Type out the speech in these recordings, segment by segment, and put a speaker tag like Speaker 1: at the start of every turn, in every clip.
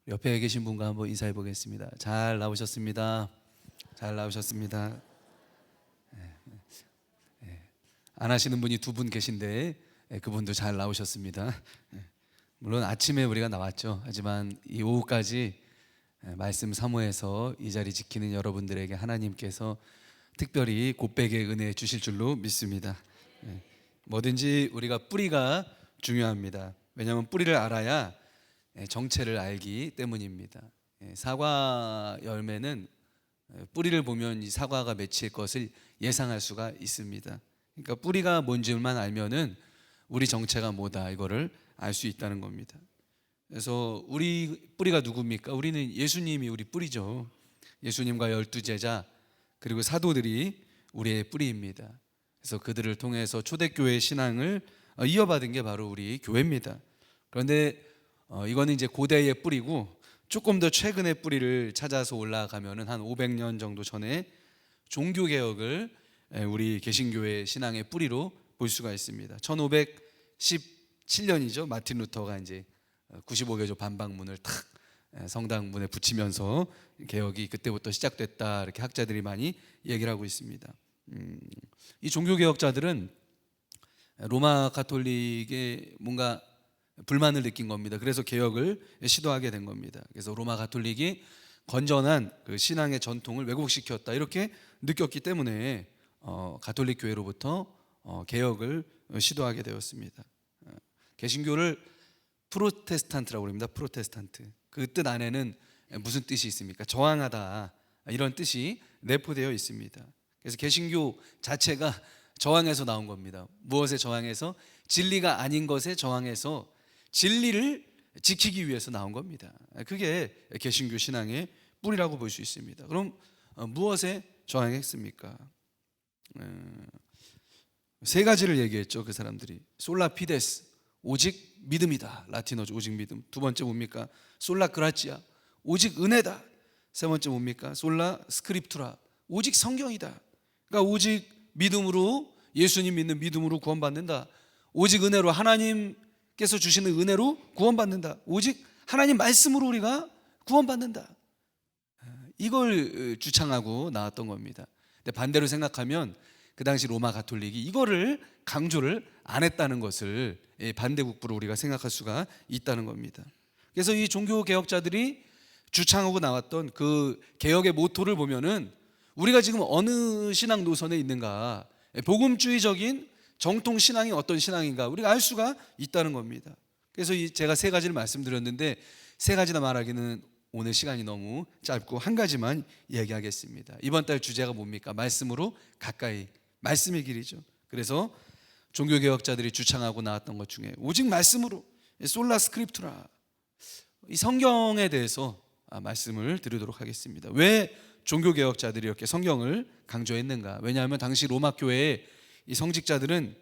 Speaker 1: 옆에 계신 분과 한번 인사해 보겠습니다. 잘 나오셨습니다. 잘 나오셨습니다. 안 하시는 분이 두 분 계신데 그분도 잘 나오셨습니다. 물론 아침에 우리가 나왔죠. 하지만 이 오후까지 말씀 사모해서 이 자리 지키는 여러분들에게 하나님께서 특별히 곱백의 은혜 주실 줄로 믿습니다. 뭐든지 우리가 뿌리가 중요합니다. 왜냐하면 뿌리를 알아야 정체를 알기 때문입니다. 사과 열매는 뿌리를 보면 이 사과가 맺힐 것을 예상할 수가 있습니다. 그러니까 뿌리가 뭔지만 알면은 우리 정체가 뭐다 이거를 알 수 있다는 겁니다. 그래서 우리 뿌리가 누굽니까? 우리는 예수님이 우리 뿌리죠. 예수님과 12제자 그리고 사도들이 우리의 뿌리입니다. 그래서 그들을 통해서 초대교회 신앙을 이어받은 게 바로 우리 교회입니다. 그런데 이거는 이제 고대의 뿌리고 조금 더 최근의 뿌리를 찾아서 올라가면은 한 500년 정도 전에 종교개혁을 우리 개신교회 신앙의 뿌리로 볼 수가 있습니다. 1517년이죠. 마틴 루터가 이제 95개조 반박문을 탁 성당 문에 붙이면서 개혁이 그때부터 시작됐다 이렇게 학자들이 많이 얘기를 하고 있습니다. 이 종교개혁자들은 로마 가톨릭에 뭔가 불만을 느낀 겁니다. 그래서 개혁을 시도하게 된 겁니다. 그래서 로마 가톨릭이 건전한 그 신앙의 전통을 왜곡시켰다 이렇게 느꼈기 때문에 가톨릭 교회로부터 개혁을 시도하게 되었습니다. 개신교를 프로테스탄트라고 합니다. 프로테스탄트. 그 뜻 안에는 무슨 뜻이 있습니까? 저항하다 이런 뜻이 내포되어 있습니다. 그래서 개신교 자체가 저항에서 나온 겁니다. 무엇에 저항해서? 진리가 아닌 것에 저항해서 진리를 지키기 위해서 나온 겁니다. 그게 개신교 신앙의 뿌리라고 볼 수 있습니다. 그럼 무엇에 저항했습니까? 세 가지를 얘기했죠. 그 사람들이 솔라 피데스 오직 믿음이다. 라틴어죠. 오직 믿음. 두 번째 뭡니까? 솔라 그라치아 오직 은혜다. 세 번째 뭡니까? 솔라 스크립투라 오직 성경이다. 그러니까 오직 믿음으로 예수님 믿는 믿음으로 구원받는다. 오직 은혜로 하나님께서 주시는 은혜로 구원받는다. 오직 하나님 말씀으로 우리가 구원받는다. 이걸 주창하고 나왔던 겁니다. 근데 반대로 생각하면 그 당시 로마 가톨릭이 이거를 강조를 안 했다는 것을 반대국부로 우리가 생각할 수가 있다는 겁니다. 그래서 이 종교 개혁자들이 주창하고 나왔던 그 개혁의 모토를 보면은 우리가 지금 어느 신앙 노선에 있는가, 복음주의적인 정통 신앙이 어떤 신앙인가 우리가 알 수가 있다는 겁니다. 그래서 제가 세 가지를 말씀드렸는데 세 가지나 말하기는 오늘 시간이 너무 짧고 한 가지만 얘기하겠습니다. 이번 달 주제가 뭡니까? 말씀으로 가까이, 말씀의 길이죠. 그래서 종교개혁자들이 주창하고 나왔던 것 중에 오직 말씀으로, 솔라 스크립투라, 이 성경에 대해서 말씀을 드리도록 하겠습니다. 왜 종교개혁자들이 이렇게 성경을 강조했는가? 왜냐하면 당시 로마 교회의 이 성직자들은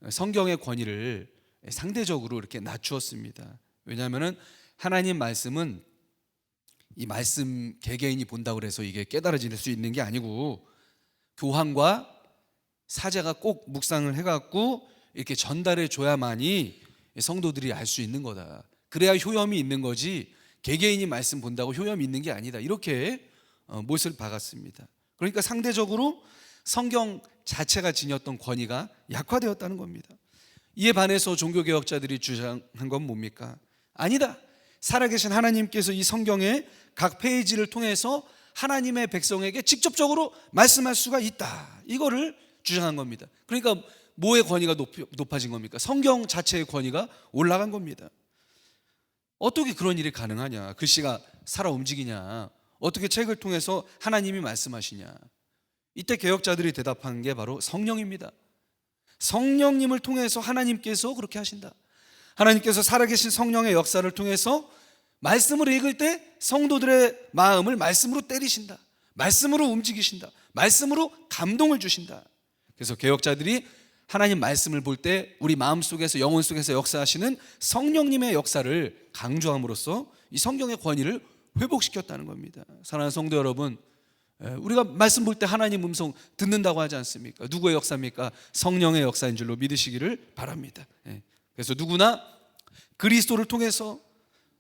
Speaker 1: 성경의 권위를 상대적으로 이렇게 낮추었습니다. 왜냐하면 하나님 말씀은 이 말씀 개개인이 본다고 해서 이게 깨달아질 수 있는 게 아니고 교황과 사제가 꼭 묵상을 해갖고 이렇게 전달해 줘야만이 성도들이 알 수 있는 거다. 그래야 효염이 있는 거지 개개인이 말씀 본다고 효염이 있는 게 아니다. 이렇게 못을 박았습니다. 그러니까 상대적으로 성경 자체가 지녔던 권위가 약화되었다는 겁니다. 이에 반해서 종교개혁자들이 주장한 건 뭡니까? 아니다. 살아계신 하나님께서 이 성경의 각 페이지를 통해서 하나님의 백성에게 직접적으로 말씀할 수가 있다. 이거를 주장한 겁니다. 그러니까 뭐의 권위가 높아진 겁니까? 성경 자체의 권위가 올라간 겁니다. 어떻게 그런 일이 가능하냐? 글씨가 살아 움직이냐? 어떻게 책을 통해서 하나님이 말씀하시냐? 이때 개혁자들이 대답한 게 바로 성령입니다. 성령님을 통해서 하나님께서 그렇게 하신다. 하나님께서 살아계신 성령의 역사를 통해서 말씀을 읽을 때 성도들의 마음을 말씀으로 때리신다. 말씀으로 움직이신다. 말씀으로 감동을 주신다. 그래서 개혁자들이 하나님 말씀을 볼 때 우리 마음속에서 영혼 속에서 역사하시는 성령님의 역사를 강조함으로써 이 성경의 권위를 회복시켰다는 겁니다. 사랑하는 성도 여러분, 우리가 말씀 볼 때 하나님 음성 듣는다고 하지 않습니까? 누구의 역사입니까? 성령의 역사인 줄로 믿으시기를 바랍니다. 그래서 누구나 그리스도를 통해서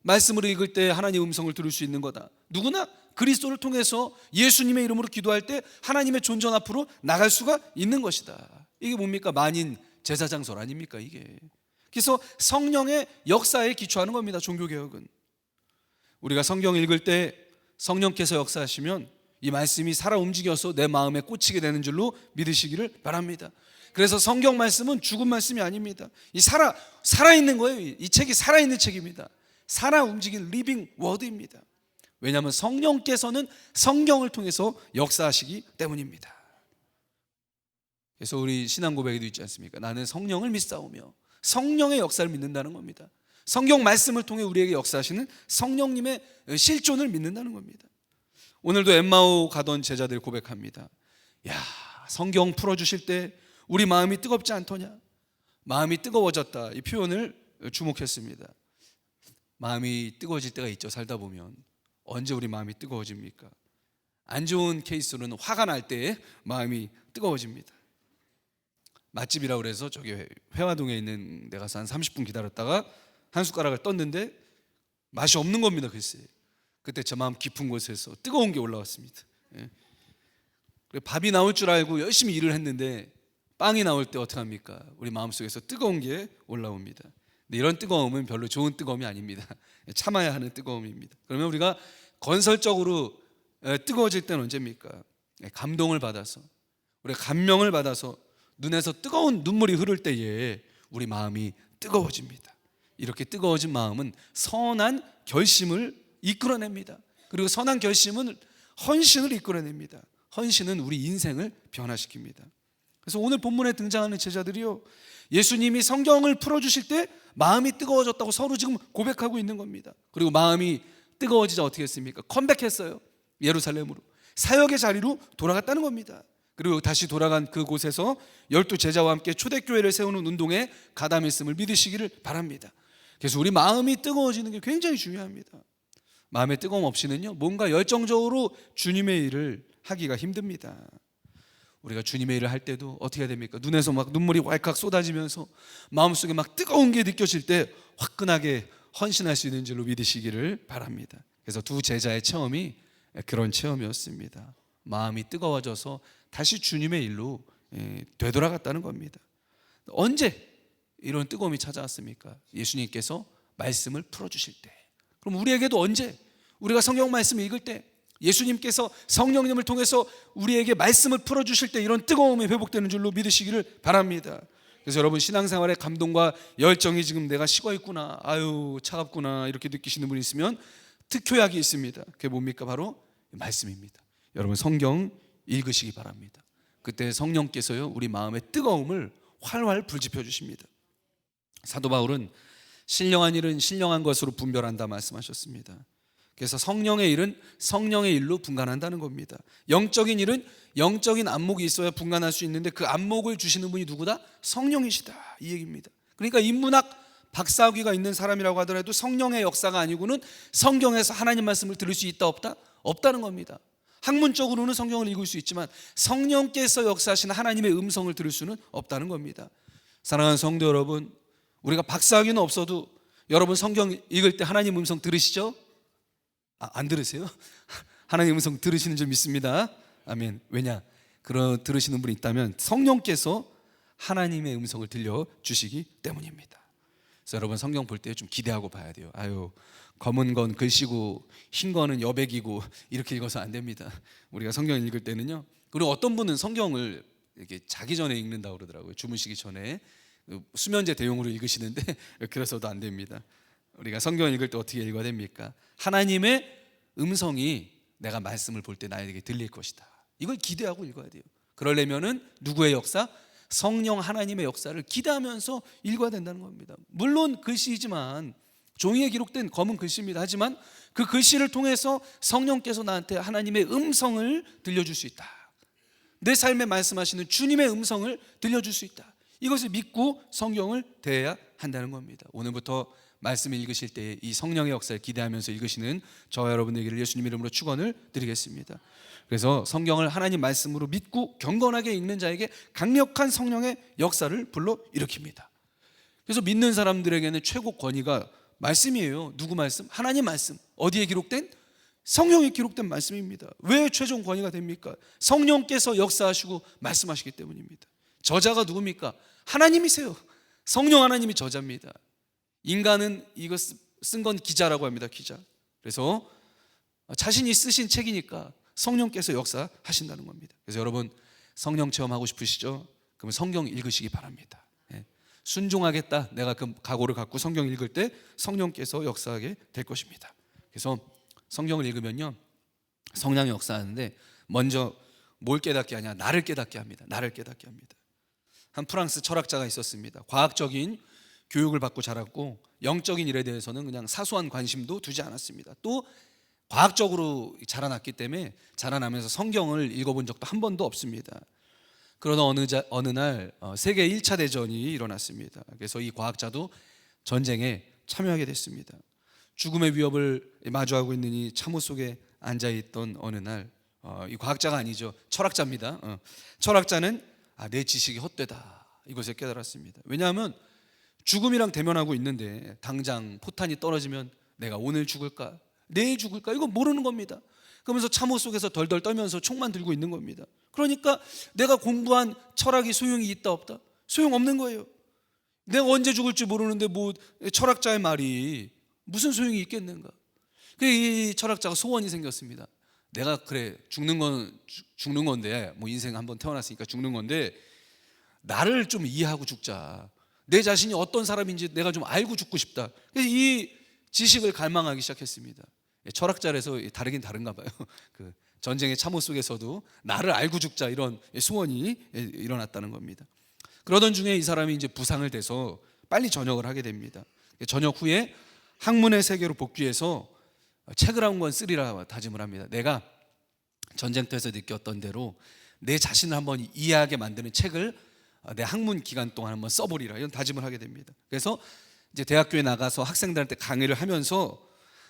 Speaker 1: 말씀을 읽을 때 하나님의 음성을 들을 수 있는 거다. 누구나 그리스도를 통해서 예수님의 이름으로 기도할 때 하나님의 존전 앞으로 나갈 수가 있는 것이다. 이게 뭡니까? 만인 제사장설 아닙니까 이게? 그래서 성령의 역사에 기초하는 겁니다. 종교개혁은. 우리가 성경 읽을 때 성령께서 역사하시면 이 말씀이 살아 움직여서 내 마음에 꽂히게 되는 줄로 믿으시기를 바랍니다. 그래서 성경 말씀은 죽은 말씀이 아닙니다. 이 살아있는 거예요. 이 책이 살아있는 책입니다. 살아 움직이는 리빙 워드입니다. 왜냐하면 성령께서는 성경을 통해서 역사하시기 때문입니다. 그래서 우리 신앙 고백에도 있지 않습니까? 나는 성령을 믿사오며 성령의 역사를 믿는다는 겁니다. 성경 말씀을 통해 우리에게 역사하시는 성령님의 실존을 믿는다는 겁니다. 오늘도 엠마오 가던 제자들 고백합니다. 야, 성경 풀어주실 때 우리 마음이 뜨겁지 않더냐? 마음이 뜨거워졌다. 이 표현을 주목했습니다. 마음이 뜨거워질 때가 있죠. 살다 보면. 언제 우리 마음이 뜨거워집니까? 안 좋은 케이스로는 화가 날 때 마음이 뜨거워집니다. 맛집이라고 그래서 저기 회화동에 있는 데 가서 한 30분 기다렸다가 한 숟가락을 떴는데 맛이 없는 겁니다. 글쎄. 그때 저 마음 깊은 곳에서 뜨거운 게 올라왔습니다. 밥이 나올 줄 알고 열심히 일을 했는데 빵이 나올 때 어떻게 합니까? 우리 마음속에서 뜨거운 게 올라옵니다. 근데 이런 뜨거움은 별로 좋은 뜨거움이 아닙니다. 참아야 하는 뜨거움입니다. 그러면 우리가 건설적으로 뜨거워질 때는 언제입니까? 감동을 받아서, 우리가 감명을 받아서 눈에서 뜨거운 눈물이 흐를 때에 우리 마음이 뜨거워집니다. 이렇게 뜨거워진 마음은 선한 결심을 이끌어냅니다. 그리고 선한 결심은 헌신을 이끌어냅니다. 헌신은 우리 인생을 변화시킵니다. 그래서 오늘 본문에 등장하는 제자들이요, 예수님이 성경을 풀어주실 때 마음이 뜨거워졌다고 서로 지금 고백하고 있는 겁니다. 그리고 마음이 뜨거워지자 어떻게 했습니까? 컴백했어요. 예루살렘으로 사역의 자리로 돌아갔다는 겁니다. 그리고 다시 돌아간 그곳에서 12 제자와 함께 초대교회를 세우는 운동에 가담했음을 믿으시기를 바랍니다. 그래서 우리 마음이 뜨거워지는 게 굉장히 중요합니다. 마음의 뜨거움 없이는요, 뭔가 열정적으로 주님의 일을 하기가 힘듭니다. 우리가 주님의 일을 할 때도 어떻게 해야 됩니까? 눈에서 막 눈물이 왈칵 쏟아지면서 마음속에 막 뜨거운 게 느껴질 때 화끈하게 헌신할 수 있는 줄로 믿으시기를 바랍니다. 그래서 두 제자의 체험이 그런 체험이었습니다. 마음이 뜨거워져서 다시 주님의 일로 되돌아갔다는 겁니다. 언제 이런 뜨거움이 찾아왔습니까? 예수님께서 말씀을 풀어주실 때. 그럼 우리에게도 언제? 우리가 성경 말씀을 읽을 때, 예수님께서 성령님을 통해서 우리에게 말씀을 풀어주실 때 이런 뜨거움이 회복되는 줄로 믿으시기를 바랍니다. 그래서 여러분, 신앙생활의 감동과 열정이 지금 내가 식어있구나, 아유 차갑구나 이렇게 느끼시는 분이 있으면 특효약이 있습니다. 그게 뭡니까? 바로 말씀입니다. 여러분, 성경 읽으시기 바랍니다. 그때 성령께서요, 우리 마음의 뜨거움을 활활 불지펴 주십니다. 사도 바울은 신령한 일은 신령한 것으로 분별한다 말씀하셨습니다. 그래서 성령의 일은 성령의 일로 분간한다는 겁니다. 영적인 일은 영적인 안목이 있어야 분간할 수 있는데 그 안목을 주시는 분이 누구다? 성령이시다, 이 얘기입니다. 그러니까 인문학 박사학위가 있는 사람이라고 하더라도 성령의 역사가 아니고는 성경에서 하나님 말씀을 들을 수 있다 없다? 없다는 겁니다. 학문적으로는 성경을 읽을 수 있지만 성령께서 역사하시는 하나님의 음성을 들을 수는 없다는 겁니다. 사랑하는 성도 여러분, 우리가 박사학위는 없어도 여러분 성경 읽을 때 하나님 음성 들으시죠? 안 들으세요? 하나님 음성 들으시는 줄 믿습니다. 아멘. 왜냐? 그런 들으시는 분이 있다면 성령께서 하나님의 음성을 들려주시기 때문입니다. 그래서 여러분, 성경 볼 때 좀 기대하고 봐야 돼요. 아유, 검은 건 글씨고 흰 거는 여백이고 이렇게 읽어서 안 됩니다. 우리가 성경 읽을 때는요. 그리고 어떤 분은 성경을 이렇게 자기 전에 읽는다고 그러더라고요. 주무시기 전에 수면제 대용으로 읽으시는데 그래서도 안 됩니다. 우리가 성경 읽을 때 어떻게 읽어야 됩니까? 하나님의 음성이 내가 말씀을 볼 때 나에게 들릴 것이다, 이걸 기대하고 읽어야 돼요. 그러려면은 누구의 역사? 성령 하나님의 역사를 기대하면서 읽어야 된다는 겁니다. 물론 글씨이지만, 종이에 기록된 검은 글씨입니다. 하지만 그 글씨를 통해서 성령께서 나한테 하나님의 음성을 들려줄 수 있다. 내 삶에 말씀하시는 주님의 음성을 들려줄 수 있다. 이것을 믿고 성경을 대해야 한다는 겁니다. 오늘부터 말씀을 읽으실 때 이 성령의 역사를 기대하면서 읽으시는 저와 여러분에게 예수님 이름으로 축원을 드리겠습니다. 그래서 성경을 하나님 말씀으로 믿고 경건하게 읽는 자에게 강력한 성령의 역사를 불러 일으킵니다. 그래서 믿는 사람들에게는 최고 권위가 말씀이에요. 누구 말씀? 하나님 말씀. 어디에 기록된? 성령에 기록된 말씀입니다. 왜 최종 권위가 됩니까? 성령께서 역사하시고 말씀하시기 때문입니다. 저자가 누굽니까? 하나님이세요. 성령 하나님이 저자입니다. 인간은 이거 쓴 건 기자라고 합니다. 기자. 그래서 자신이 쓰신 책이니까 성령께서 역사하신다는 겁니다. 그래서 여러분 성령 체험하고 싶으시죠? 그러면 성경 읽으시기 바랍니다. 순종하겠다, 내가 그 각오를 갖고 성경 읽을 때 성령께서 역사하게 될 것입니다. 그래서 성경을 읽으면요, 성령이 역사하는데 먼저 뭘 깨닫게 하냐? 나를 깨닫게 합니다. 나를 깨닫게 합니다. 한 프랑스 철학자가 있었습니다. 과학적인 교육을 받고 자랐고 영적인 일에 대해서는 그냥 사소한 관심도 두지 않았습니다. 또 과학적으로 자라났기 때문에 자라나면서 성경을 읽어본 적도 한 번도 없습니다. 그러다 어느 날 세계 1차 대전이 일어났습니다. 그래서 이 과학자도 전쟁에 참여하게 됐습니다. 죽음의 위협을 마주하고 있는 이 참호 속에 앉아있던 어느 날, 이 과학자가 아니죠, 철학자입니다. 철학자는 내 지식이 헛되다, 이것을 깨달았습니다. 왜냐하면 죽음이랑 대면하고 있는데 당장 포탄이 떨어지면 내가 오늘 죽을까, 내일 죽을까, 이거 모르는 겁니다. 그러면서 참호 속에서 덜덜 떨면서 총만 들고 있는 겁니다. 그러니까 내가 공부한 철학이 소용이 있다 없다? 소용없는 거예요. 내가 언제 죽을지 모르는데 뭐 철학자의 말이 무슨 소용이 있겠는가? 이 철학자가 소원이 생겼습니다. 내가 그래 죽는 건데 뭐 인생 한번 태어났으니까 죽는 건데 나를 좀 이해하고 죽자. 내 자신이 어떤 사람인지 내가 좀 알고 죽고 싶다. 그래서 이 지식을 갈망하기 시작했습니다. 철학자라서 다르긴 다른가 봐요. 그 전쟁의 참호 속에서도 나를 알고 죽자, 이런 소원이 일어났다는 겁니다. 그러던 중에 이 사람이 이제 부상을 돼서 빨리 전역을 하게 됩니다. 전역 후에 학문의 세계로 복귀해서 책을 한 권 쓰리라 다짐을 합니다. 내가 전쟁터에서 느꼈던 대로 내 자신을 한번 이해하게 만드는 책을 내 학문 기간 동안 한번 써보리라, 이런 다짐을 하게 됩니다. 그래서 이제 대학교에 나가서 학생들한테 강의를 하면서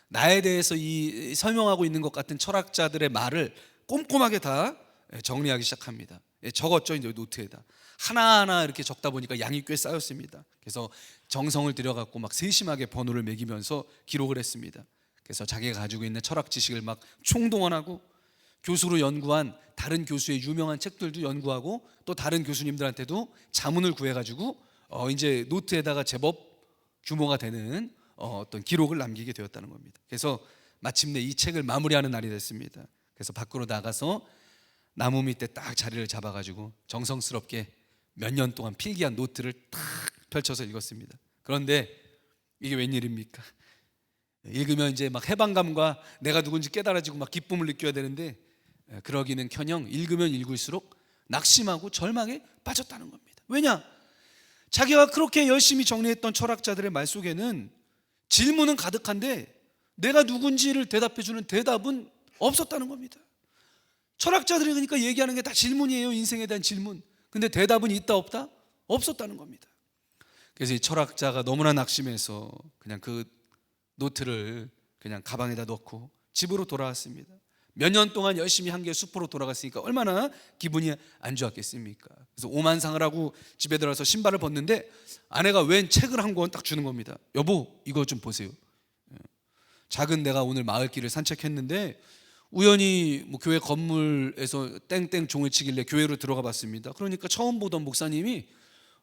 Speaker 1: 나에 대해서 이 설명하고 있는 것 같은 철학자들의 말을 꼼꼼하게 다 정리하기 시작합니다. 적었죠, 이제 노트에다. 하나하나 이렇게 적다 보니까 양이 꽤 쌓였습니다. 그래서 정성을 들여갖고 막 세심하게 번호를 매기면서 기록을 했습니다. 그래서 자기가 가지고 있는 철학 지식을 막 총동원하고 교수로 연구한 다른 교수의 유명한 책들도 연구하고 또 다른 교수님들한테도 자문을 구해가지고 이제 노트에다가 제법 규모가 되는 어떤 기록을 남기게 되었다는 겁니다. 그래서 마침내 이 책을 마무리하는 날이 됐습니다. 그래서 밖으로 나가서 나무 밑에 딱 자리를 잡아가지고 정성스럽게 몇 년 동안 필기한 노트를 딱 펼쳐서 읽었습니다. 그런데 이게 웬일입니까? 읽으면 이제 막 해방감과 내가 누군지 깨달아지고 막 기쁨을 느껴야 되는데 그러기는커녕 읽으면 읽을수록 낙심하고 절망에 빠졌다는 겁니다. 왜냐? 자기가 그렇게 열심히 정리했던 철학자들의 말 속에는 질문은 가득한데 내가 누군지를 대답해주는 대답은 없었다는 겁니다. 철학자들이 그러니까 얘기하는 게 다 질문이에요. 인생에 대한 질문. 근데 대답은 있다 없다? 없었다는 겁니다. 그래서 이 철학자가 너무나 낙심해서 그냥 그 노트를 그냥 가방에다 넣고 집으로 돌아왔습니다. 몇 년 동안 열심히 한 게 수포로 돌아갔으니까 얼마나 기분이 안 좋았겠습니까? 그래서 오만상을 하고 집에 들어와서 신발을 벗는데 아내가 웬 책을 한 권 딱 주는 겁니다. 여보, 이거 좀 보세요. 작은 내가 오늘 마을길을 산책했는데 우연히 뭐 교회 건물에서 땡땡 종을 치길래 교회로 들어가 봤습니다. 그러니까 처음 보던 목사님이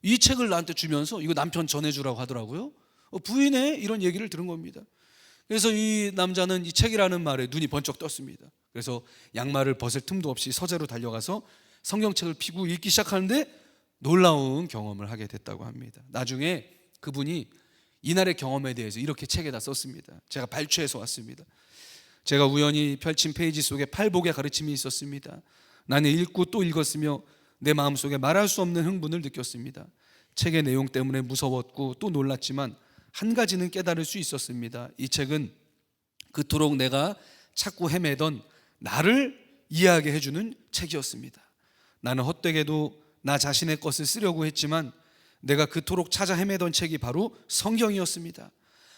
Speaker 1: 이 책을 나한테 주면서 이거 남편 전해주라고 하더라고요. 부인의 이런 얘기를 들은 겁니다. 그래서 이 남자는 이 책이라는 말에 눈이 번쩍 떴습니다. 그래서 양말을 벗을 틈도 없이 서재로 달려가서 성경책을 펴고 읽기 시작하는데 놀라운 경험을 하게 됐다고 합니다. 나중에 그분이 이날의 경험에 대해서 이렇게 책에다 썼습니다. 제가 발췌해서 왔습니다. 제가 우연히 펼친 페이지 속에 팔복의 가르침이 있었습니다. 나는 읽고 또 읽었으며 내 마음속에 말할 수 없는 흥분을 느꼈습니다. 책의 내용 때문에 무서웠고 또 놀랐지만 한 가지는 깨달을 수 있었습니다. 이 책은 그토록 내가 찾고 헤매던 나를 이해하게 해주는 책이었습니다. 나는 헛되게도 나 자신의 것을 쓰려고 했지만 내가 그토록 찾아 헤매던 책이 바로 성경이었습니다.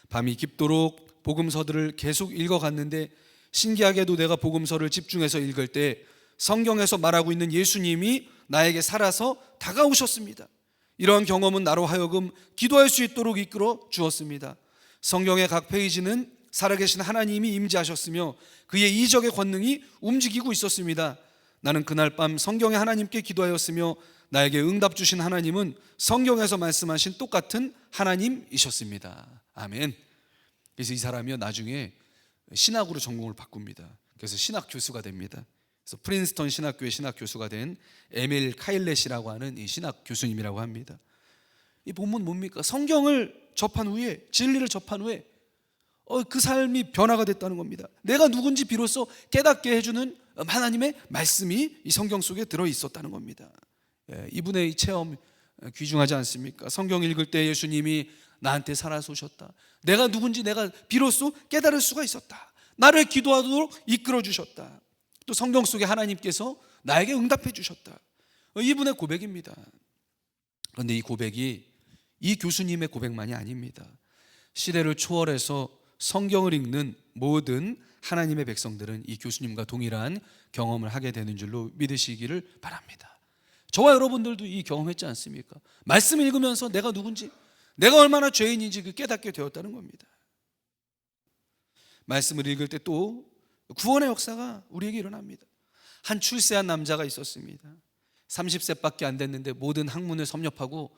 Speaker 1: 밤이 깊도록 복음서들을 계속 읽어갔는데 신기하게도 내가 복음서를 집중해서 읽을 때 성경에서 말하고 있는 예수님이 나에게 살아서 다가오셨습니다. 이러한 경험은 나로 하여금 기도할 수 있도록 이끌어 주었습니다. 성경의 각 페이지는 살아계신 하나님이 임재하셨으며 그의 이적의 권능이 움직이고 있었습니다. 나는 그날 밤 성경의 하나님께 기도하였으며 나에게 응답 주신 하나님은 성경에서 말씀하신 똑같은 하나님이셨습니다. 아멘. 그래서 이 사람이요 나중에 신학으로 전공을 바꿉니다. 그래서 신학 교수가 됩니다. 그래서 프린스턴 신학교의 신학 교수가 된 에밀 카일렛이라고 하는 이 신학 교수님이라고 합니다. 이 본문 뭡니까? 성경을 접한 후에, 진리를 접한 후에 그 삶이 변화가 됐다는 겁니다. 내가 누군지 비로소 깨닫게 해주는 하나님의 말씀이 이 성경 속에 들어 있었다는 겁니다. 이분의 이 체험 귀중하지 않습니까? 성경 읽을 때 예수님이 나한테 살아서 오셨다. 내가 누군지 내가 비로소 깨달을 수가 있었다. 나를 기도하도록 이끌어 주셨다. 또 성경 속에 하나님께서 나에게 응답해 주셨다. 이분의 고백입니다. 그런데 이 고백이 이 교수님의 고백만이 아닙니다. 시대를 초월해서 성경을 읽는 모든 하나님의 백성들은 이 교수님과 동일한 경험을 하게 되는 줄로 믿으시기를 바랍니다. 저와 여러분들도 이 경험했지 않습니까? 말씀 읽으면서 내가 누군지, 내가 얼마나 죄인인지 깨닫게 되었다는 겁니다. 말씀을 읽을 때 또 구원의 역사가 우리에게 일어납니다. 한 출세한 남자가 있었습니다. 30세밖에 안 됐는데 모든 학문을 섭렵하고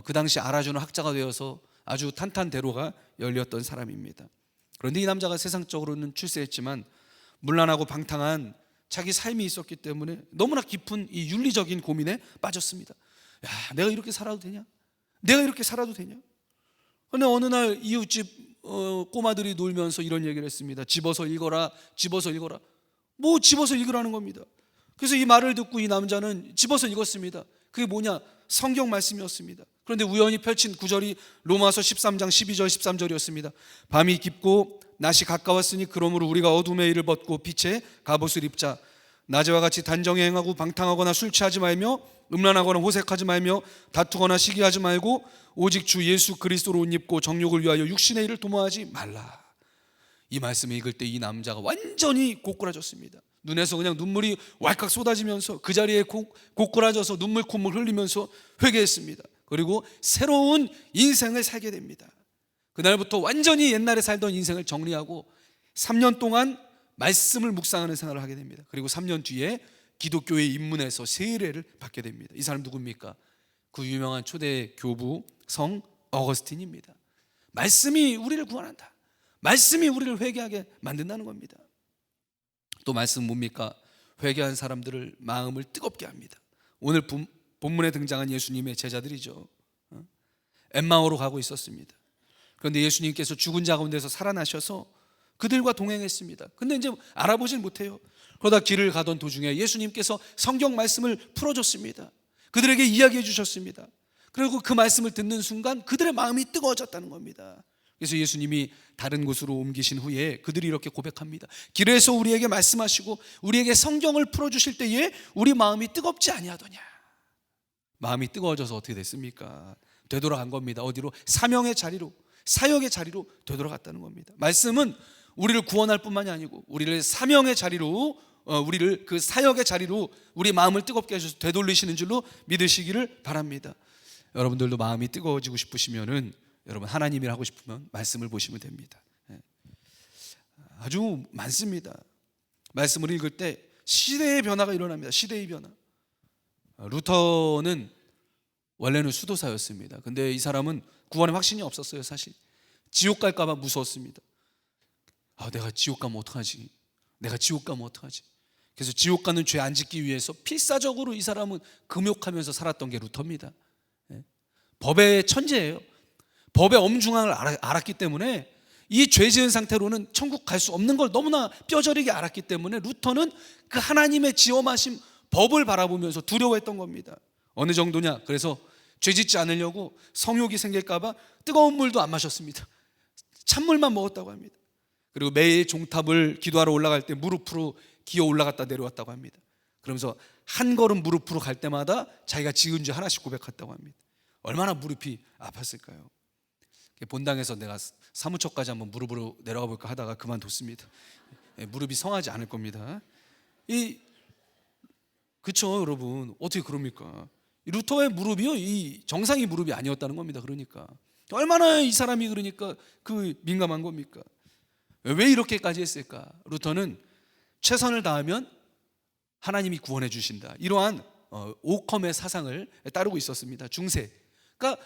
Speaker 1: 그 당시 알아주는 학자가 되어서 아주 탄탄대로가 열렸던 사람입니다. 그런데 이 남자가 세상적으로는 출세했지만 문란하고 방탕한 자기 삶이 있었기 때문에 너무나 깊은 이 윤리적인 고민에 빠졌습니다. 야, 내가 이렇게 살아도 되냐? 내가 이렇게 살아도 되냐? 그런데 어느 날 이웃집 꼬마들이 놀면서 이런 얘기를 했습니다. 집어서 읽어라, 집어서 읽어라. 뭐 집어서 읽으라는 겁니다. 그래서 이 말을 듣고 이 남자는 집어서 읽었습니다. 그게 뭐냐? 성경 말씀이었습니다. 그런데 우연히 펼친 구절이 로마서 13장 12절 13절이었습니다. 밤이 깊고 낮이 가까웠으니 그러므로 우리가 어둠의 일을 벗고 빛의 갑옷을 입자. 낮에와 같이 단정히 행하고 방탕하거나 술 취하지 말며 음란하거나 호색하지 말며 다투거나 시기하지 말고 오직 주 예수 그리스도로 옷 입고 정욕을 위하여 육신의 일을 도모하지 말라. 이 말씀을 읽을 때 이 남자가 완전히 고꾸라졌습니다. 눈에서 그냥 눈물이 왈칵 쏟아지면서 그 자리에 고꾸라져서 눈물 콧물 흘리면서 회개했습니다. 그리고 새로운 인생을 살게 됩니다. 그날부터 완전히 옛날에 살던 인생을 정리하고 3년 동안 말씀을 묵상하는 생활을 하게 됩니다. 그리고 3년 뒤에 기독교에 입문해서 세례를 받게 됩니다. 이 사람 누굽니까? 그 유명한 초대 교부 성 어거스틴입니다. 말씀이 우리를 구원한다. 말씀이 우리를 회개하게 만든다는 겁니다. 또 말씀 뭡니까? 회개한 사람들을 마음을 뜨겁게 합니다. 오늘 본문에 등장한 예수님의 제자들이죠. 엠마오로 가고 있었습니다. 그런데 예수님께서 죽은 자 가운데서 살아나셔서 그들과 동행했습니다. 근데 이제 알아보질 못해요. 그러다 길을 가던 도중에 예수님께서 성경 말씀을 풀어줬습니다. 그들에게 이야기해 주셨습니다. 그리고 그 말씀을 듣는 순간 그들의 마음이 뜨거워졌다는 겁니다. 그래서 예수님이 다른 곳으로 옮기신 후에 그들이 이렇게 고백합니다. 길에서 우리에게 말씀하시고 우리에게 성경을 풀어주실 때에 우리 마음이 뜨겁지 아니하더냐. 마음이 뜨거워져서 어떻게 됐습니까? 되돌아간 겁니다. 어디로? 사명의 자리로, 사역의 자리로 되돌아갔다는 겁니다. 말씀은 우리를 구원할 뿐만이 아니고 우리를 사명의 자리로, 우리를 그 사역의 자리로 우리 마음을 뜨겁게 하셔서 되돌리시는 줄로 믿으시기를 바랍니다. 여러분들도 마음이 뜨거워지고 싶으시면은 여러분 하나님이라 하고 싶으면 말씀을 보시면 됩니다. 아주 많습니다. 말씀을 읽을 때 시대의 변화가 일어납니다. 시대의 변화. 루터는 원래는 수도사였습니다. 근데 이 사람은 구원의 확신이 없었어요. 사실 지옥 갈까 봐 무서웠습니다. 내가 지옥 가면 어떡하지? 내가 지옥 가면 어떡하지? 그래서 지옥 가는 죄 안 짓기 위해서 필사적으로 이 사람은 금욕하면서 살았던 게 루터입니다. 법의 천재예요. 법의 엄중함을 알았기 때문에 이 죄 지은 상태로는 천국 갈 수 없는 걸 너무나 뼈저리게 알았기 때문에 루터는 그 하나님의 지엄하신 법을 바라보면서 두려워했던 겁니다. 어느 정도냐? 그래서 죄 짓지 않으려고 성욕이 생길까 봐 뜨거운 물도 안 마셨습니다. 찬물만 먹었다고 합니다. 그리고 매일 종탑을 기도하러 올라갈 때 무릎으로 기어 올라갔다 내려왔다고 합니다. 그러면서 한 걸음 무릎으로 갈 때마다 자기가 지은 죄 하나씩 고백했다고 합니다. 얼마나 무릎이 아팠을까요? 본당에서 내가 사무처까지 한번 무릎으로 내려가 볼까 하다가 그만뒀습니다. 무릎이 성하지 않을 겁니다. 그쵸 여러분, 어떻게 그럽니까? 루터의 무릎이요, 이 정상의 무릎이 아니었다는 겁니다. 그러니까 얼마나 이 사람이 그러니까 그 민감한 겁니까? 왜 이렇게까지 했을까? 루터는 최선을 다하면 하나님이 구원해 주신다, 이러한 오컴의 사상을 따르고 있었습니다. 중세. 그러니까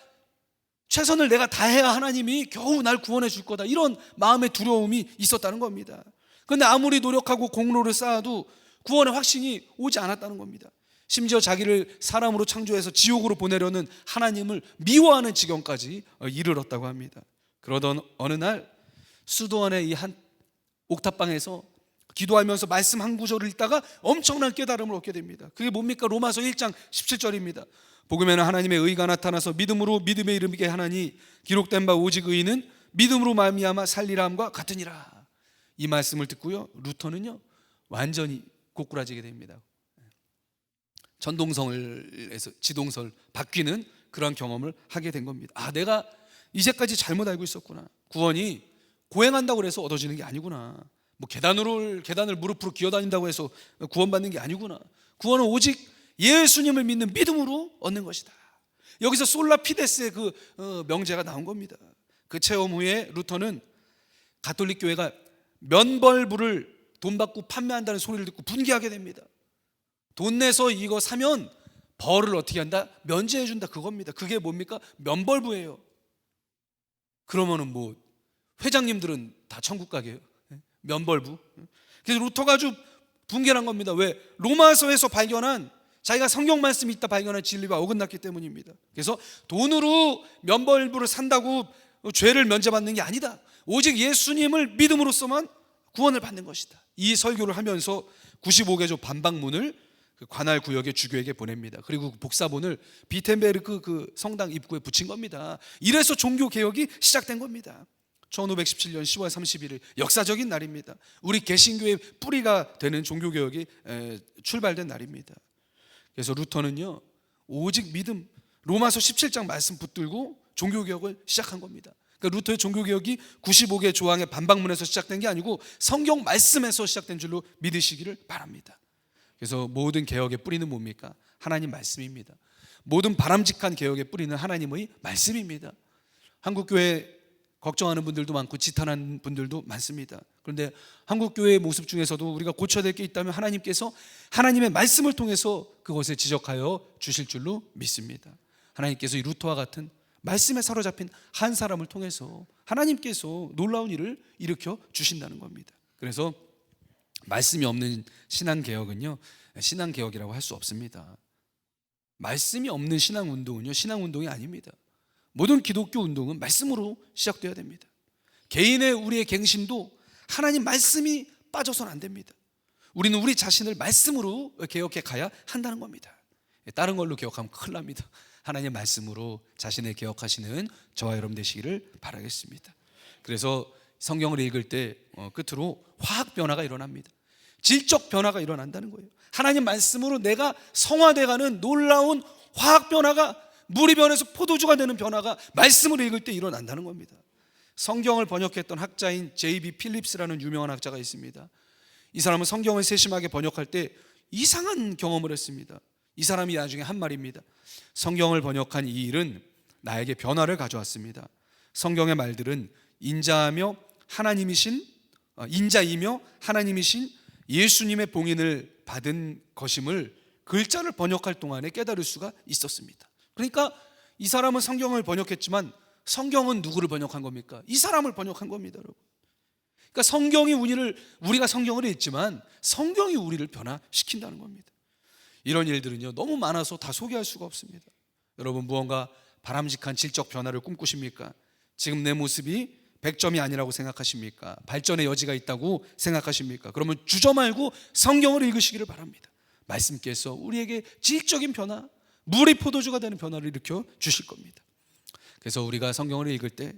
Speaker 1: 최선을 내가 다해야 하나님이 겨우 날 구원해 줄 거다, 이런 마음의 두려움이 있었다는 겁니다. 그런데 아무리 노력하고 공로를 쌓아도 구원의 확신이 오지 않았다는 겁니다. 심지어 자기를 사람으로 창조해서 지옥으로 보내려는 하나님을 미워하는 지경까지 이르렀다고 합니다. 그러던 어느 날 수도원의 이 한 옥탑방에서 기도하면서 말씀 한 구절을 읽다가 엄청난 깨달음을 얻게 됩니다. 그게 뭡니까? 로마서 1장 17절입니다. 복음에는 하나님의 의가 나타나서 믿음으로 믿음에 이르게 하나니 기록된 바 오직 의인은 믿음으로 말미암아 살리라 함과 같으니라. 이 말씀을 듣고요, 루터는요 완전히 고꾸라지게 됩니다. 전동설에서 지동설 바뀌는 그런 경험을 하게 된 겁니다. 아, 내가 이제까지 잘못 알고 있었구나. 구원이 고행한다고 해서 얻어지는 게 아니구나. 뭐 계단을 무릎으로 기어다닌다고 해서 구원받는 게 아니구나. 구원은 오직 예수님을 믿는 믿음으로 얻는 것이다. 여기서 솔라피데스의 그 명제가 나온 겁니다. 그 체험 후에 루터는 가톨릭 교회가 면벌부를 돈 받고 판매한다는 소리를 듣고 분개하게 됩니다. 돈 내서 이거 사면 벌을 어떻게 한다? 면제해 준다, 그겁니다. 그게 뭡니까? 면벌부예요. 그러면은 뭐 회장님들은 다 천국 가게요. 면벌부. 그래서 루터가 아주 분개한 겁니다. 왜? 로마서에서 발견한, 자기가 성경 말씀이 있다 발견한 진리와 어긋났기 때문입니다. 그래서 돈으로 면벌부를 산다고 죄를 면제받는 게 아니다. 오직 예수님을 믿음으로써만 구원을 받는 것이다. 이 설교를 하면서 95개조 반박문을 그 관할 구역의 주교에게 보냅니다. 그리고 복사본을 비텐베르크 그 성당 입구에 붙인 겁니다. 이래서 종교 개혁이 시작된 겁니다. 1517년 10월 31일 역사적인 날입니다. 우리 개신교의 뿌리가 되는 종교 개혁이 출발된 날입니다. 그래서 루터는요 오직 믿음, 로마서 17장 말씀 붙들고 종교 개혁을 시작한 겁니다. 그러니까 루터의 종교 개혁이 95개 조항의 반박문에서 시작된 게 아니고 성경 말씀에서 시작된 줄로 믿으시기를 바랍니다. 그래서 모든 개혁의 뿌리는 뭡니까? 하나님 말씀입니다. 모든 바람직한 개혁의 뿌리는 하나님의 말씀입니다. 한국교회 걱정하는 분들도 많고 지탄하는 분들도 많습니다. 그런데 한국교회의 모습 중에서도 우리가 고쳐야 될 게 있다면 하나님께서 하나님의 말씀을 통해서 그것을 지적하여 주실 줄로 믿습니다. 하나님께서 이 루터와 같은 말씀에 사로잡힌 한 사람을 통해서 하나님께서 놀라운 일을 일으켜 주신다는 겁니다. 그래서 말씀이 없는 신앙개혁은요 신앙개혁이라고 할 수 없습니다. 말씀이 없는 신앙운동은요 신앙운동이 아닙니다. 모든 기독교 운동은 말씀으로 시작되어야 됩니다. 개인의 우리의 갱신도 하나님 말씀이 빠져서는 안 됩니다. 우리는 우리 자신을 말씀으로 개혁해 가야 한다는 겁니다. 다른 걸로 개혁하면 큰일 납니다. 하나님 말씀으로 자신을 개혁하시는 저와 여러분 되시기를 바라겠습니다. 그래서 성경을 읽을 때 끝으로 화학 변화가 일어납니다. 질적 변화가 일어난다는 거예요. 하나님 말씀으로 내가 성화돼가는 놀라운 화학 변화가, 물이 변해서 포도주가 되는 변화가 말씀을 읽을 때 일어난다는 겁니다. 성경을 번역했던 학자인 J.B. 필립스라는 유명한 학자가 있습니다. 이 사람은 성경을 세심하게 번역할 때 이상한 경험을 했습니다. 이 사람이 나중에 한 말입니다. 성경을 번역한 이 일은 나에게 변화를 가져왔습니다. 성경의 말들은 인자이며 하나님이신 예수님의 봉인을 받은 것임을 글자를 번역할 동안에 깨달을 수가 있었습니다. 그러니까 이 사람은 성경을 번역했지만 성경은 누구를 번역한 겁니까? 이 사람을 번역한 겁니다, 여러분. 그러니까 성경이 우리가 성경을 읽지만 성경이 우리를 변화시킨다는 겁니다. 이런 일들은요 너무 많아서 다 소개할 수가 없습니다. 여러분, 무언가 바람직한 질적 변화를 꿈꾸십니까? 지금 내 모습이 100점이 아니라고 생각하십니까? 발전의 여지가 있다고 생각하십니까? 그러면 주저 말고 성경을 읽으시기를 바랍니다. 말씀께서 우리에게 질적인 변화, 물이 포도주가 되는 변화를 일으켜 주실 겁니다. 그래서 우리가 성경을 읽을 때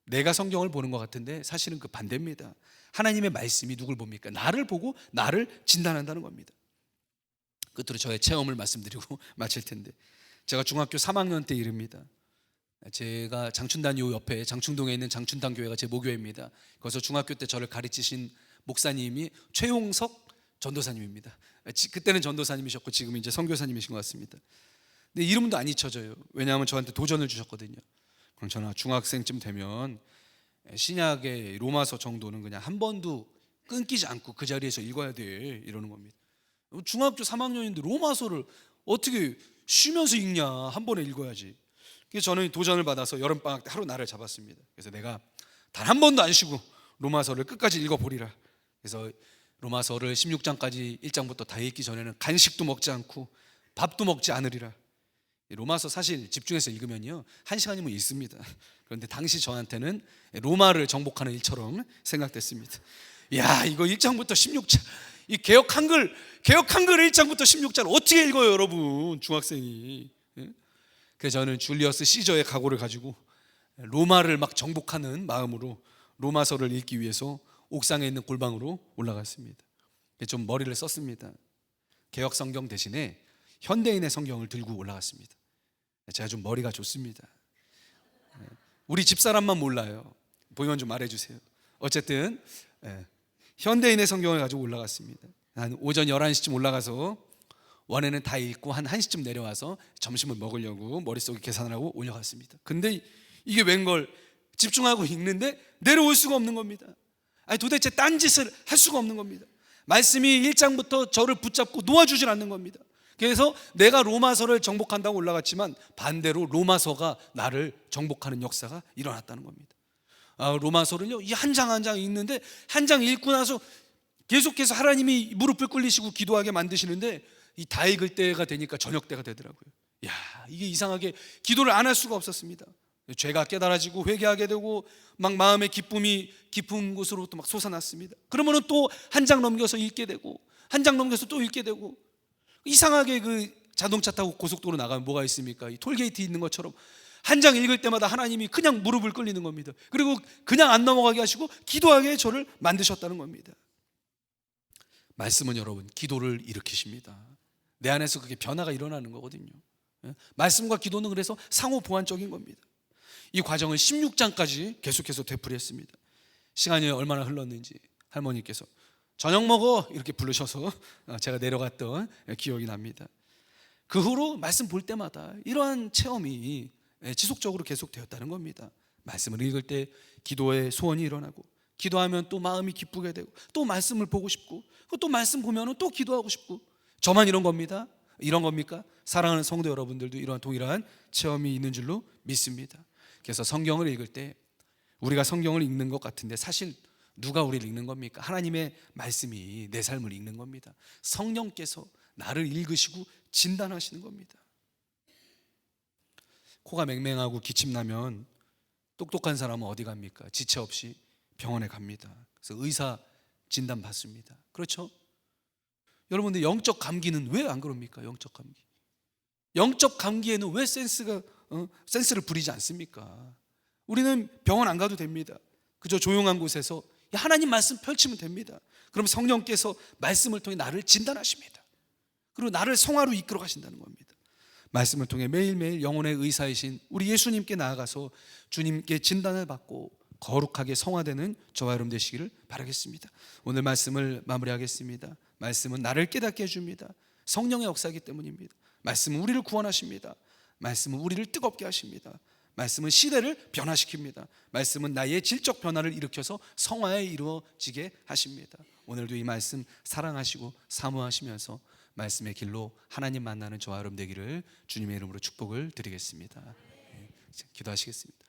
Speaker 1: 내가 성경을 보는 것 같은데 사실은 그 반대입니다. 하나님의 말씀이 누굴 봅니까? 나를 보고 나를 진단한다는 겁니다. 끝으로 저의 체험을 말씀드리고 마칠 텐데, 제가 중학교 3학년 때 일입니다. 제가 장춘단요 옆에 장충동에 있는 장춘단 교회가 제 모교회입니다. 거기서 중학교 때 저를 가르치신 목사님이 최용석 전도사님입니다. 그때는 전도사님이셨고 지금 이제 선교사님이신 것 같습니다. 근데 이름도 안 잊혀져요. 왜냐하면 저한테 도전을 주셨거든요. 그럼 저는 중학생쯤 되면 신약의 로마서 정도는 그냥 한 번도 끊기지 않고 그 자리에서 읽어야 돼 이러는 겁니다. 중학교 3학년인데 로마서를 어떻게 쉬면서 읽냐, 한 번에 읽어야지. 그래서 저는 도전을 받아서 여름방학 때 하루 날을 잡았습니다. 그래서 내가 단 한 번도 안 쉬고 로마서를 끝까지 읽어보리라. 그래서 로마서를 16장까지 1장부터 다 읽기 전에는 간식도 먹지 않고 밥도 먹지 않으리라. 로마서 사실 집중해서 읽으면요 1시간이면 읽습니다. 그런데 당시 저한테는 로마를 정복하는 일처럼 생각됐습니다. 야, 이거 1장부터 16장, 이 개역 한글 1장부터 16장을 어떻게 읽어요 여러분, 중학생이. 그래서 저는 줄리어스 시저의 각오를 가지고 로마를 막 정복하는 마음으로 로마서를 읽기 위해서 옥상에 있는 골방으로 올라갔습니다. 좀 머리를 썼습니다. 개역 성경 대신에 현대인의 성경을 들고 올라갔습니다. 제가 좀 머리가 좋습니다. 우리 집사람만 몰라요. 보이면 좀 말해주세요. 어쨌든 현대인의 성경을 가지고 올라갔습니다. 한 오전 11시쯤 올라가서 원에는 다 읽고 한 1시쯤 내려와서 점심을 먹으려고 머릿속에 계산을 하고 올라갔습니다. 근데 이게 웬걸, 집중하고 읽는데 내려올 수가 없는 겁니다. 아니 도대체 딴짓을 할 수가 없는 겁니다. 말씀이 1장부터 저를 붙잡고 놓아주질 않는 겁니다. 그래서 내가 로마서를 정복한다고 올라갔지만 반대로 로마서가 나를 정복하는 역사가 일어났다는 겁니다. 로마서를요, 이 한 장 한 장 읽는데 한 장 읽고 나서 계속해서 하나님이 무릎을 꿇리시고 기도하게 만드시는데 이 다 읽을 때가 되니까 저녁 때가 되더라고요. 야, 이게 이상하게 기도를 안 할 수가 없었습니다. 죄가 깨달아지고 회개하게 되고 막 마음의 기쁨이 깊은 곳으로부터 막 솟아났습니다. 그러면은 또 한 장 넘겨서 읽게 되고 한 장 넘겨서 또 읽게 되고, 이상하게 그 자동차 타고 고속도로 나가면 뭐가 있습니까? 이 톨게이트 있는 것처럼 한 장 읽을 때마다 하나님이 그냥 무릎을 꿇리는 겁니다. 그리고 그냥 안 넘어가게 하시고 기도하게 저를 만드셨다는 겁니다. 말씀은 여러분 기도를 일으키십니다. 내 안에서 그게 변화가 일어나는 거거든요. 말씀과 기도는 그래서 상호 보완적인 겁니다. 이 과정을 16장까지 계속해서 되풀이했습니다. 시간이 얼마나 흘렀는지 할머니께서 저녁 먹어 이렇게 부르셔서 제가 내려갔던 기억이 납니다. 그 후로 말씀 볼 때마다 이러한 체험이 지속적으로 계속되었다는 겁니다. 말씀을 읽을 때 기도의 소원이 일어나고, 기도하면 또 마음이 기쁘게 되고, 또 말씀을 보고 싶고, 또 말씀 보면 또 기도하고 싶고. 저만 이런 겁니다? 이런 겁니까? 사랑하는 성도 여러분들도 이러한 동일한 체험이 있는 줄로 믿습니다. 그래서 성경을 읽을 때 우리가 성경을 읽는 것 같은데 사실 누가 우리를 읽는 겁니까? 하나님의 말씀이 내 삶을 읽는 겁니다. 성령께서 나를 읽으시고 진단하시는 겁니다. 코가 맹맹하고 기침나면 똑똑한 사람은 어디 갑니까? 지체 없이 병원에 갑니다. 그래서 의사 진단 받습니다. 그렇죠? 여러분들 영적 감기는 왜 안 그럽니까? 영적 감기에는 왜 센스를 부리지 않습니까? 우리는 병원 안 가도 됩니다. 그저 조용한 곳에서 하나님 말씀 펼치면 됩니다. 그럼 성령께서 말씀을 통해 나를 진단하십니다. 그리고 나를 성화로 이끌어 가신다는 겁니다. 말씀을 통해 매일매일 영혼의 의사이신 우리 예수님께 나아가서 주님께 진단을 받고 거룩하게 성화되는 저와 여러분 되시기를 바라겠습니다. 오늘 말씀을 마무리하겠습니다. 말씀은 나를 깨닫게 해줍니다. 성령의 역사이기 때문입니다. 말씀은 우리를 구원하십니다. 말씀은 우리를 뜨겁게 하십니다. 말씀은 시대를 변화시킵니다. 말씀은 나의 질적 변화를 일으켜서 성화에 이루어지게 하십니다. 오늘도 이 말씀 사랑하시고 사모하시면서 말씀의 길로 하나님 만나는 저와 여러분 되기를 주님의 이름으로 축복을 드리겠습니다. 기도하시겠습니다.